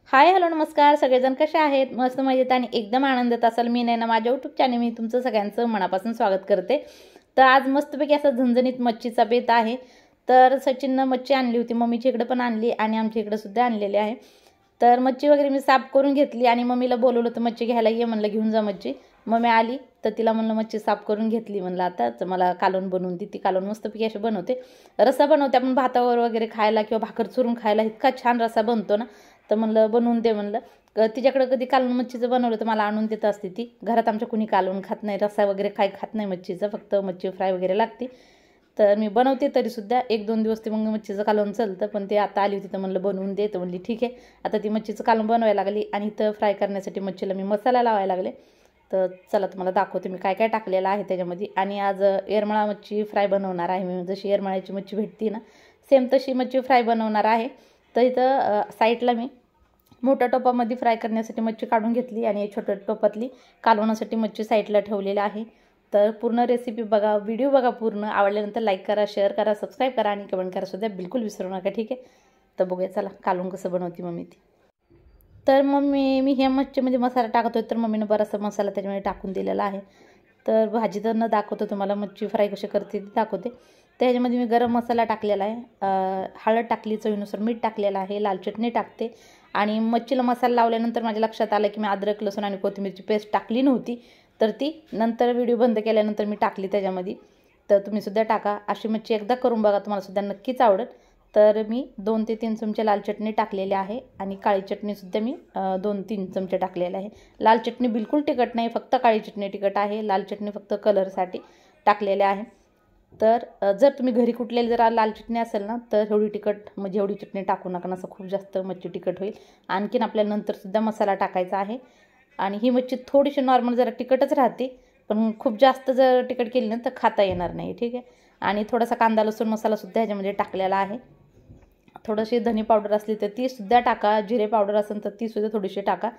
Hi hello नमस्कार सगळेजण कसे आहेत मस्त मजेत आणि एकदम आनंदात असाल मी नैना माझ्या यूट्यूब चॅनल मी तुमचं सगळ्यांचं मनापासून स्वागत करते। तर आज मस्तपैकी असा झणझणीत मच्छीचा बेत आहे। तर सचिननं मच्छी आणली होती, मम्मीच्या इकडे पण आणली आणि आमच्या इकडे सुद्धा आणलेली आहे। तर मच्छी वगैरे मी साफ करून घेतली आणि मम्मीला बोलवलं होतं मच्छी घ्यायला, ये म्हणलं घेऊन जा मच्छी। मम्मी आली तर तिला म्हणलं मच्छी साफ करून घेतली, म्हणलं आता मला कालवण बनवून दे। ती कालवण मस्तपैकी अशी बनवते, रस्सा बनवते आपण भातावर वगैरे खायला किंवा भाकर चुरून खायला इतका छान रस्सा बनतो ना। तर म्हणलं बनवून दे म्हणलं। तिच्याकडे कधी कालवण मच्छीचं बनवलं तर मला आणून देत असते ती। घरात आमच्या कुणी कालवण खात नाही, रस्सा वगैरे काय खात नाही मच्छीचं, फक्त मच्छी फ्राय वगैरे लागते। तर मी बनवते तरीसुद्धा 1-2 दिवस ते मग मच्छीचं कालवण चालतं, पण ते आता आली होती तर म्हणलं बनवून दे। तर म्हणली ठीक आहे। आता ती मच्छीचं कालवण बनवायला लागली आणि इथं फ्राय करण्यासाठी मच्छीला मी मसाला लावायला लागले। तर चला तुम्हाला दाखवते मी काय काय टाकलेलं आहे त्याच्यामध्ये। आणि आज येरमाळा मच्छी फ्राय बनवणार आहे मी, जशी येरमाळ्याची मच्छी भेटते ना सेम तशी मच्छी फ्राय बनवणार आहे। तर इथं साईडला मी मोठ्या टोपामध्ये फ्राय करण्यासाठी मच्छी काढून घेतली आणि छोट्या टोपातली कालवणासाठी मच्छी साईडला ठेवलेली आहे। तर पूर्ण रेसिपी बघा, व्हिडिओ बघा पूर्ण, आवडल्यानंतर लाईक करा, शेअर करा, सबस्क्राईब करा आणि कमेंट करा सुद्धा बिलकुल विसरू नका, ठीक आहे। तर बघूया चला कालवण कसं बनवते मम्मी ती। तर मी ह्या मच्छीमध्ये मसाला टाकतोय, तर मम्मीनं बराचसा मसाला त्याच्यामध्ये टाकून दिलेला आहे। तर भाजी तर न दाखवतो तुम्हाला मच्छी फ्राय कशी करते ती दाखवते। त्याच्यामध्ये मी गरम मसाला टाकलेला आहे, हळद टाकली, चवीनुसार मीठ टाकलेलं आहे, लाल चटणी टाकते। आणि मच्छीला मसाला लावल्यानंतर माझ्या लक्षात आलं की मी अद्रक लसूण आणि कोथिंबीरची पेस्ट टाकली नव्हती, तर ती नंतर व्हिडिओ बंद केल्यानंतर मी टाकली त्याच्यामध्ये। तर तुम्ही सुद्धा टाका, अशी मच्छी एकदा करून बघा, तुम्हाला सुद्धा नक्कीच आवडेल। तर मी 2 ते 3 चमचे लाल चटणी टाकलेली आहे आणि काळी चटणीसुद्धा मी 2-3 चमचे टाकलेले आहे। लाल चटणी बिलकुल तिखट नाही, फक्त काळी चटणी तिखट आहे, लाल चटणी फक्त कलरसाठी टाकलेले आहे। तर जर तुम्ही घरी कुटलेली जर लाल चटणी असेल ना तर एवढी तिखट म्हणजे एवढी चटणी टाकू नका, नसं खूप जास्त मच्छी तिखट होईल। आणखीन आपल्याला नंतरसुद्धा मसाला टाकायचा आहे। आणि ही मच्छी थोडीशी नॉर्मल जरा तिखटच राहते, पण खूप जास्त जर तिखट केली ना तर खाता येणार नाही, ठीक आहे। आणि थोडासा कांदा लसूण मसालासुद्धा ह्याच्यामध्ये टाकलेला आहे। थोडीशी धनी पावडर असली तर ती सुद्धा टाका, जिरे पावडर असेल तर ती सुद्धा थोडीशी टाका।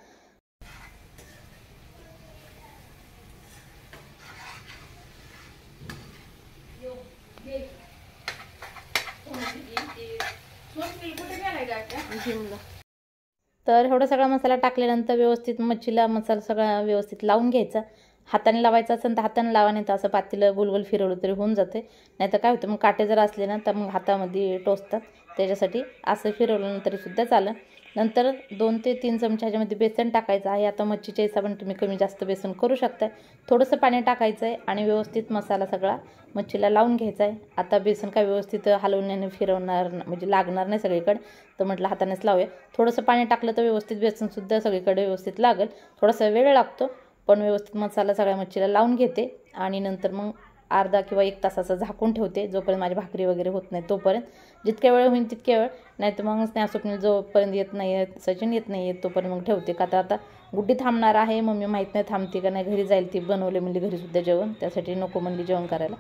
तर एवढा सगळा मसाला टाकल्यानंतर व्यवस्थित मच्छीला मसाला सगळा व्यवस्थित लावून घ्यायचा। हाताने लावायचं असेल तर हाताने लावा, नाही तर असं पातेलं गोल फिरवलं तरी होऊन जाते। नाही तर काय होतं मग काटे जर असले ना तर मग हातामध्ये टोचतात, त्याच्यासाठी असं फिरवलं तरीसुद्धा चालेल। नंतर 2 ते 3 चमचे ह्याच्यामध्ये बेसन टाकायचं आहे। आता मच्छीच्या हिशोबाने तुम्ही कमी जास्त बेसन करू शकता। थोडंसं पाणी टाकायचं आहे आणि व्यवस्थित मसाला सगळा मच्छीला लावून घ्यायचा आहे। आता बेसन काय व्यवस्थित हलवण्याने फिरवणार म्हणजे लागणार नाही सगळीकडे, तर म्हटलं हातानेच लावूया। थोडंसं पाणी टाकलं तर व्यवस्थित बेसनसुद्धा सगळीकडे व्यवस्थित लागेल, थोडासा वेळ लागतो पण व्यवस्थित मसाला सगळ्या मच्छीला लावून घेते। आणि नंतर मग अर्धा किंवा 1 तास असं झाकून ठेवते, जोपर्यंत माझी भाकरी वगैरे होत नाही तोपर्यंत। जितक्या वेळ होईल तितक्या वेळ, नाही तर मग स्नेहा जोपर्यंत येत नाही आहे, सचिन येत नाही आहे तोपर्यंत मग ठेवते। का तर आता गुड्डी थांबणार आहे, मम्मी माहीत नाही थांबते का नाही, घरी जाईल ती, बनवले म्हणजे घरीसुद्धा जेवण, त्यासाठी नको म्हणली जेवण करायला।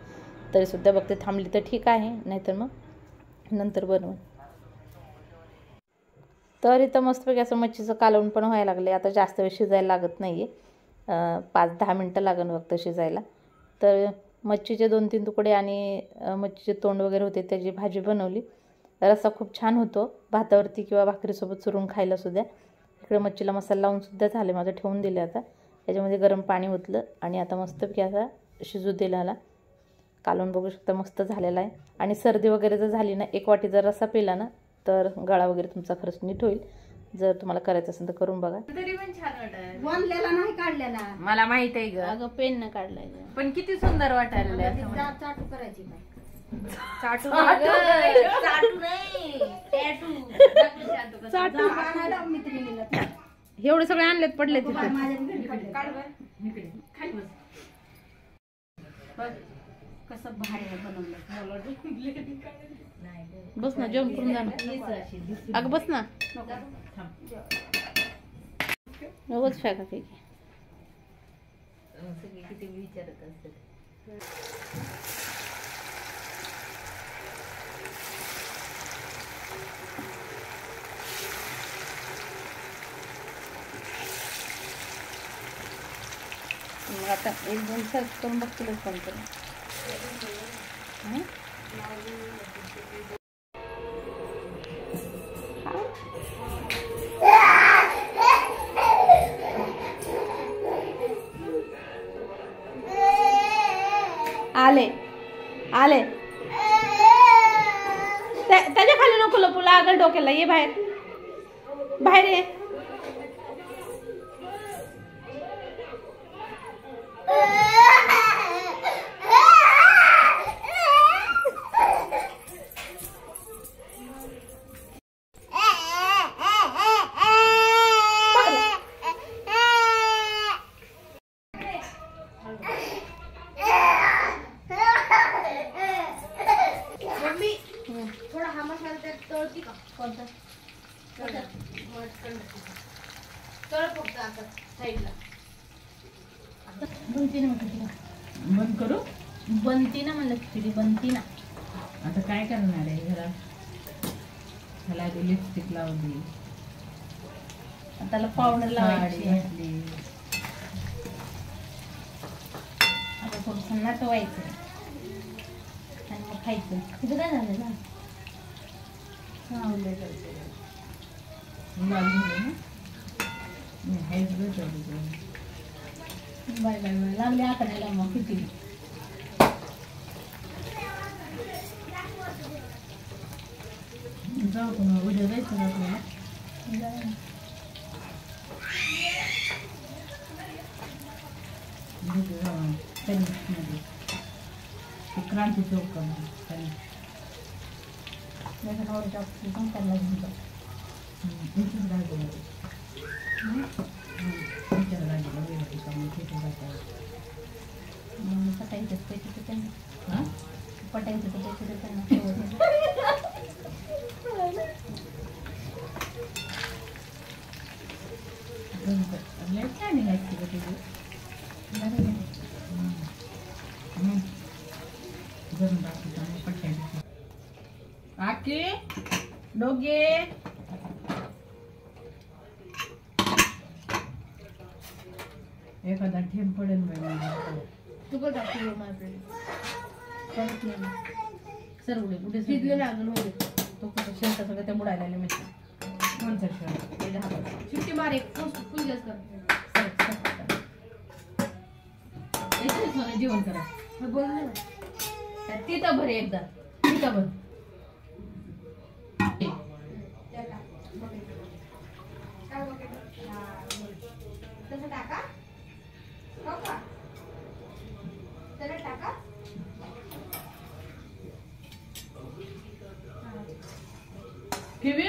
तरीसुद्धा बघते थांबली तर ठीक आहे, नाहीतर मग नंतर बनवून। तर इथं मस्तपैकी असं मच्छीचं कालवण पण व्हायला लागले। आता जास्त वेळ शिजायला लागत नाही आहे, 5-10 मिनटं लागेल फक्त शिजायला। तर मच्छीचे 2-3 तुकडे आणि मच्छीचे तोंड वगैरे होते त्याची भाजी बनवली। रस्सा खूप छान होतो भातावरती किंवा भाकरीसोबत चुरून खायला सुद्धा। इकडे मच्छीला मसाला लावून सुद्धा झाले, माझं ठेवून दिले। आता त्याच्यामध्ये गरम पाणी ओतलं आणि आता मस्तपैकी असा शिजू दिलेला कालवण बघू शकता मस्त झालेला आहे। आणि सर्दी वगैरे जर झाली ना 1 वाटी जर रस्सा पिला ना तर गळा वगैरे तुमचा खरंच नीट होईल। जर तुम्हाला करायचं असेल तर करून बघा। तरी पण छान वाटायला, बनलेला नाही काढलेला, मला माहित आहे ग, अगं पेन न काढलाय, पण किती सुंदर वाटायला। चाटू करायची काय, चाटू नाही चाटू मैत्रिणीला एवढे सगळे आणलेत पडले तिथे। कसं भारी बनवलं, बस ना जेवण करून जा ना, अगं बस ना, रोज फेका काही किती विचारत असते। मग आता 1-2 सर्च करून बघतील फोन करून। आले आले त्याच्या खाली नको लपू लागल डोक्याला. ये बाहेर बाहेर ये. थोडा हा मसाला त्यात तळती का? कोणता? तळ फक्त आता साईडला. बनती ना म्हटलं बंद करू. बनती ना म्हणलं खिचडी बनती ना. आता काय करणार आहे घरात? ह्याला आधी लिपस्टिक लावून दे. त्याला पावडर लावायची. साडी घातली. आता थोडंसं नाटवायचं आणि मग खायचं. तुझं काय झालं ना? लाल झाले ना. नाही, हेच भेटलं तुझं. बाय बाय बाय लागले आकडायला मग खिचडी. जाऊ का मग? उद्या जायचं का आपल्याला? कॅलिफमध्ये ते क्रांती चौकामध्ये खाली. त्याच्या आवडीच्या पण त्यांना घेऊन जाऊ. इथेच गाडीमध्ये. तुमच्या गाडीला वेळ होती का मग तिथे जाता. मग पटायचं पैसे तर त्यांना. हां पटायचं तर पैसे तर त्यांना. लय प्लॅनिंग असते का तुझी? घरून दाखवतो आणि पट्ट्याने. आके डोगे एखादा ठेम पडेल बाई मला. तू पण टाकतो माझ्याकडे. करत नाही सर उडे कुठे शिजलेलं अजून होईल. तो कुठे शेवटा सगळं त्या बुडायला मिळते. कोणता शर्ट? त्याच्या हातात शिट्टी मार एक फुल गॅस कर. जेवण करा. बोल ना. तिथं भर एकदा. तिथं भर. तसं टाका. हो का? त्याला टाका. किवी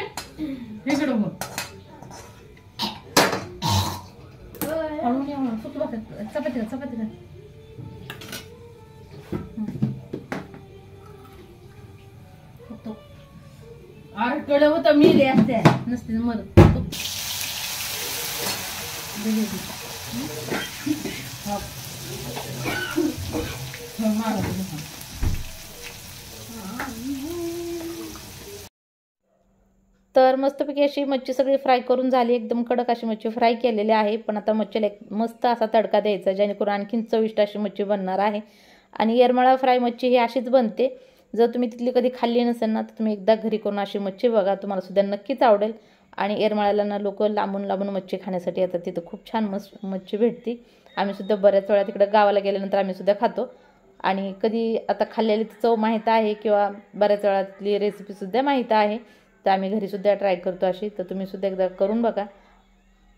इकडं मग. हळून ये, हळून. फक्त बघ, चपाती कर, चपाती कर. फक्त अरे कडे होतं मिले असते. नसते मरत. तर मस्तपैकी अशी मच्छी सगळी फ्राय करून झाली. एकदम कडक अशी मच्छी फ्राय केलेली आहे. पण आता मच्छीला एक मस्त असा तडका द्यायचा जेणेकरून आणखीन चविष्ट अशी मच्छी बनणार आहे. आणि येरमाळा फ्राय मच्छी ही अशीच बनते. जर तुम्ही तिथली कधी खाल्ली नसेल ना तर तुम्ही एकदा घरी करून अशी मच्छी बघा. तुम्हाला सुद्धा नक्कीच आवडेल. आणि येरमाळ्याला ना लोक लांबून लांबून मच्छी खाण्यासाठी येतात. तिथं खूप छान मच्छी भेटते. आम्ही सुद्धा बऱ्याच वेळा तिकडे गावाला गेल्यानंतर आम्ही सुद्धा खातो. आणि कधी आता खाल्लेली चव माहीत आहे किंवा बऱ्याच वेळा तिथली रेसिपीसुद्धा माहीत आहे. तर आम्ही घरीसुद्धा ट्राय करतो अशी. तर तुम्हीसुद्धा एकदा करून बघा.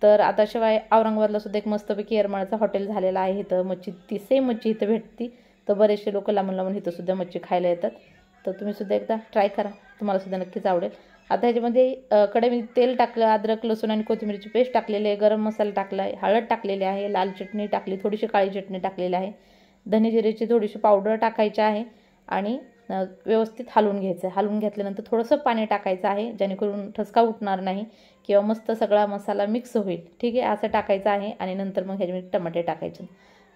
तर आता शिवाय औरंगाबादला सुद्धा एक मस्तपैकी येरमाळ्याचं हॉटेल झालेलं आहे. इथं मच्छी ती सेम मच्छी इथं भेटती. तर बरेचसे लोक लांबून लांबून इथं सुद्धा मच्छी खायला येतात. तर तुम्हीसुद्धा एकदा ट्राय करा. तुम्हाला सुद्धा नक्कीच आवडेल. आता ह्याच्यामध्ये कढईमध्ये तेल टाकलं, अद्रक लसूण आणि कोथिंबीरची पेस्ट टाकलेली आहे, गरम मसाला टाकला आहे, हळद टाकलेली आहे, लाल चटणी टाकली, थोडीशी काळी चटणी टाकलेली आहे, धने जिरेची थोडीशी पावडर टाकायची आहे आणि व्यवस्थित हलवून घ्यायचं आहे. हलवून घेतल्यानंतर थोडंसं पाणी टाकायचं आहे जेणेकरून ठसका उठणार नाही किंवा मस्त सगळा मसाला मिक्स होईल. ठीक आहे, असं टाकायचं आहे. आणि नंतर मग ह्याच्यामध्ये टमाटे टाकायचे.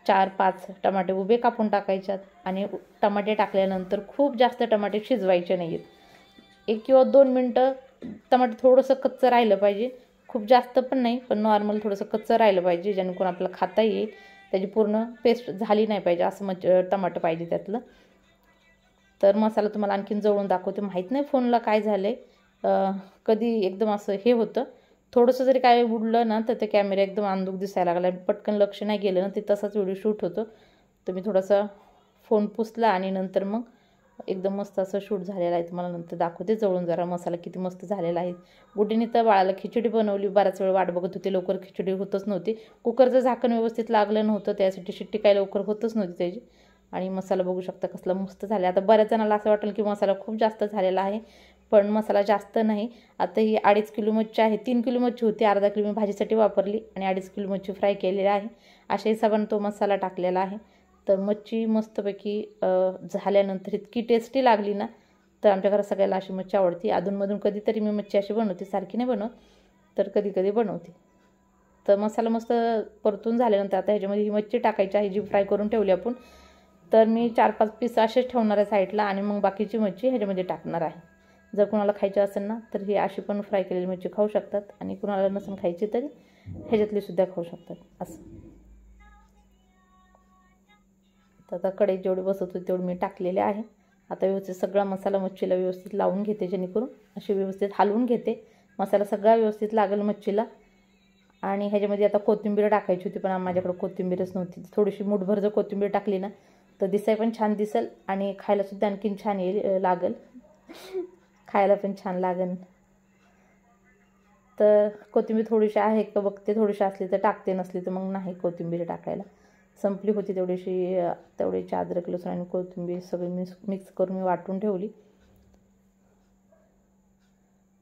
4-5 टमाटे उभे कापून टाकायच्यात. आणि टमाटे टाकल्यानंतर खूप जास्त टमाटे शिजवायचे नाही आहेत. 1 किंवा 2 मिनटं टमाटे थोडंसं कच्चं राहिलं पाहिजे. खूप जास्त पण नाही, पण नॉर्मल थोडंसं कच्चं राहिलं पाहिजे जेणेकरून आपल्याला खाता येईल. त्याची पूर्ण पेस्ट झाली नाही पाहिजे असं टमाटं पाहिजे त्यातलं. तर मसाला तुम्हाला आणखीन जवळून दाखवते. माहीत नाही फोनला काय झालं आहे, कधी एकदम असं हे होतं. थोडंसं जरी काय बुडलं ना तर ते कॅमेरा एकदम अंधुक दिसायला लागला. पटकन लक्ष नाही गेलं ना ते तसाच व्हिडिओ शूट होतो. तर मी थोडंसं फोन पुसला आणि नंतर मग एकदम मस्त असं शूट झालेलं आहे. तुम्हाला नंतर दाखवते जवळून जरा मसाला किती मस्त झालेला आहे. गुड्डीने तर बाळाला खिचडी बनवली. बराच वेळ वाट बघत होती, लवकर खिचडी होतच नव्हती. कुकरचं झाकण व्यवस्थित लागलं नव्हतं, त्यासाठी शिट्टी काय लवकर होतच नव्हती त्याची. आणि मसाला बघू शकता कसला मस्त झाला. आता बऱ्याच जणांना असं वाटेल की मसाला खूप जास्त झालेला आहे, पण मसाला जास्त नाही. आता ही 2.5 किलो मच्छी आहे. 3 किलो मच्छी होती, अर्धा किलो मी भाजीसाठी वापरली आणि 2.5 किलो मच्छी फ्राय केलेली आहे. अशा हिशोबाने तो मसाला टाकलेला आहे. तर मच्छी मस्तपैकी झाल्यानंतर इतकी टेस्टी लागली ना, तर आमच्या घरात सगळ्याला अशी मच्छी आवडती. अधूनमधून कधीतरी मी मच्छी अशी बनवते, सारखी नाही बनवत, तर कधी कधी बनवते. तर मसाला मस्त परतून झाल्यानंतर आता ह्याच्यामध्ये ही मच्छी टाकायची आहे जी फ्राय करून ठेवली आपण. तर मी 4-5 पीस असेच ठेवणार आहे साईडला आणि मग बाकीची मच्छी ह्याच्यामध्ये टाकणार आहे. जर कुणाला खायची असेल ना तर ही अशी पण फ्राय केलेली मच्छी खाऊ शकतात आणि कुणाला नसेल खायची तरी ह्याच्यातली सुद्धा खाऊ शकतात असं. तर आता कढईत जेवढी बसत होती तेवढी मी टाकलेले आहे. आता व्यवस्थित सगळा मसाला मच्छीला व्यवस्थित लावून घेते, जेणेकरून अशी व्यवस्थित हलवून घेते. मसाला सगळा व्यवस्थित लागेल मच्छीला. आणि ह्याच्यामध्ये आता कोथिंबीर टाकायची होती, पण माझ्याकडे कोथिंबीरच नव्हती. थोडीशी मूठभर जर कोथिंबीर टाकली ना तर दिसाय पण छान दिसेल आणि खायलासुद्धा आणखीन छान लागेल, खायला पण छान लागेल. तर कोथिंबीर थोडीशी आहे का बघते, थोडीशी असली तर टाकते, नसली तर मग नाही कोथिंबीर टाकायला. संपली होती तेवढीची अद्रक लसूण आणि कोथिंबीर सगळी मिक्स करून मी वाटून ठेवली.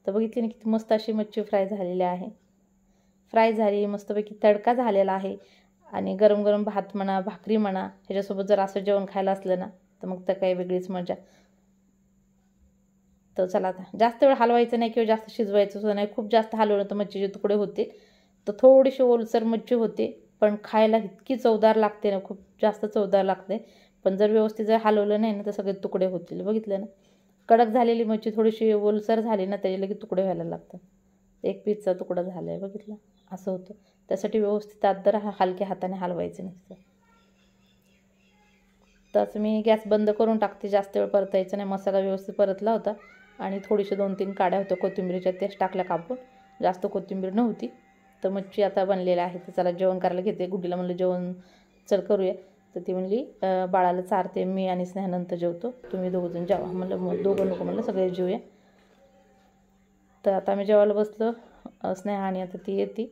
तर बघितली ना किती मस्त अशी मच्छी फ्राय झालेली आहे. फ्राय झाली, मस्तपैकी तडका झालेला आहे. आणि गरम गरम भात म्हणा, भाकरी म्हणा, ह्याच्यासोबत जर असं जेवण खायला असलं ना तर मग तर काही वेगळीच मजा. तर चला आता जास्त वेळ हलवायचं नाही किंवा जास्त शिजवायचं सुद्धा नाही. खूप जास्त हलवलं तर मच्छीचे तुकडे होते. तर थोडीशी ओलसर मच्छी होते, पण खायला इतकी चवदार लागते ना, खूप जास्त चवदार लागते. पण जर व्यवस्थित जर हलवलं नाही ना तर सगळे तुकडे होतील. बघितलं ना, कडक झालेली मच्छी थोडीशी ओलसर झाली ना त्याचे लगेच तुकडे व्हायला लागतात. एक पीसचा तुकडा झाला आहे, बघितलं असं होतं. त्यासाठी व्यवस्थित आदर हलक्या हाताने हलवायचं नसतं. तर मी गॅस बंद करून टाकते, जास्त वेळ परतायचं नाही. मसाला व्यवस्थित परतला होता आणि थोडीशी 2-3 काड्या होत्या कोथिंबीरीच्या, तेच टाकल्या कापून. जास्त कोथिंबीर नव्हती. तर मच्छी आता बनलेल्या आहे. तर चला जेवण करायला घेते. गुड्डीला म्हणलं जेवण चल करूया, तर ती म्हणली बाळाला चारते मी आणि स्नेहानंतर जेवतो, तुम्ही दोघंजण जेवा. म्हणलं मग दोघं नको, म्हणलं सगळे जेवूया. तर आता आम्ही जेवायला बसलो. स्नेहा आणि आता ती येते.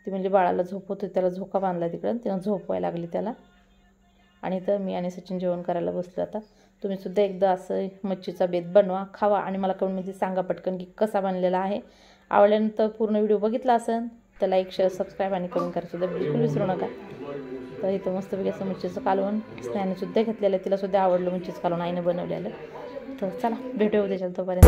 ती म्हणजे बाळाला झोपवते, त्याला झोका बांधला तिकडं, तिनं झोपवायला लागली त्याला. आणि तर मी आणि सचिन जेवण करायला बसलो. आता तुम्हीसुद्धा एकदा असं मच्छीचा बेत बनवा, खावा आणि मला कमेंटमध्ये सांगा पटकन की कसा बनलेला आहे. आवडल्यानंतर पूर्ण व्हिडिओ बघितला असेल तर लाईक, शेअर, सबस्क्राईब आणि कमेंट करायला बिलकुल विसरू नका. तर इथं मस्तपैकी असं मच्छीचं कालवण स्नेहानेसुद्धा घेतलेलं आहे, तिलासुद्धा आवडलं मच्छीचं कालवण आईनं बनवलेलं. तर चला भेटूया उद्याच्या, तोपर्यंत.